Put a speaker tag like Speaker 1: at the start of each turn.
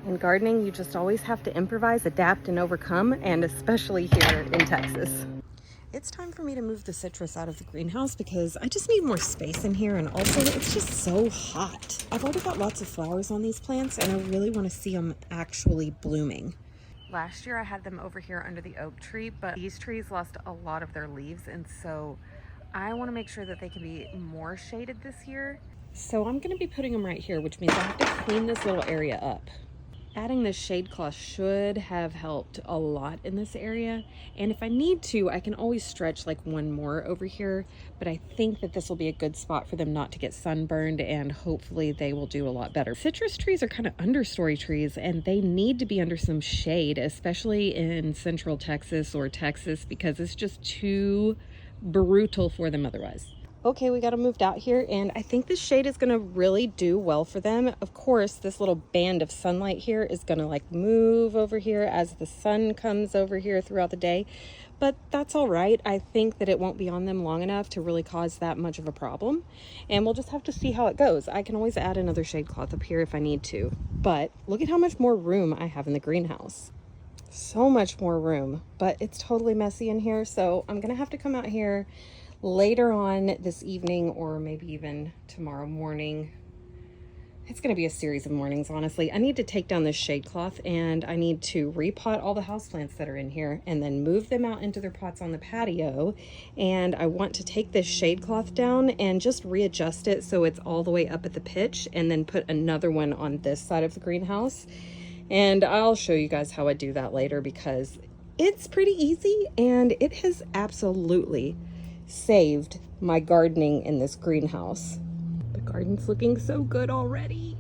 Speaker 1: In gardening, you just always have to improvise, adapt, and overcome, and especially here in Texas. It's time for me to move the citrus out of the greenhouse because I just need more space in here, and also it's just so hot. I've already got lots of flowers on these plants and I really want to see them actually blooming. Last year I had them over here under the oak tree, but these trees lost a lot of their leaves, and so I want to make sure that they can be more shaded this year. So I'm going to be putting them right here, which means I have to clean this little area up. Adding this shade cloth should have helped a lot in this area, and if I need to, I can always stretch like one more over here, but I think that this will be a good spot for them not to get sunburned, and hopefully they will do a lot better. Citrus trees are kind of understory trees, and they need to be under some shade, especially in central Texas or Texas, because it's just too brutal for them otherwise. Okay, we got them moved out here, and I think this shade is gonna really do well for them. Of course, this little band of sunlight here is gonna like move over here as the sun comes over here throughout the day, but that's all right. I think that it won't be on them long enough to really cause that much of a problem, and we'll just have to see how it goes. I can always add another shade cloth up here if I need to, but look at how much more room I have in the greenhouse. So much more room, but it's totally messy in here, so I'm gonna have to come out here later on this evening, or maybe even tomorrow morning. It's going to be a series of mornings, honestly. I need to take down this shade cloth, and I need to repot all the houseplants that are in here and then move them out into their pots on the patio. And I want to take this shade cloth down and just readjust it so it's all the way up at the pitch, and then put another one on this side of the greenhouse. And I'll show you guys how I do that later, because it's pretty easy and it has absolutely saved my gardening in this greenhouse. The garden's looking so good already.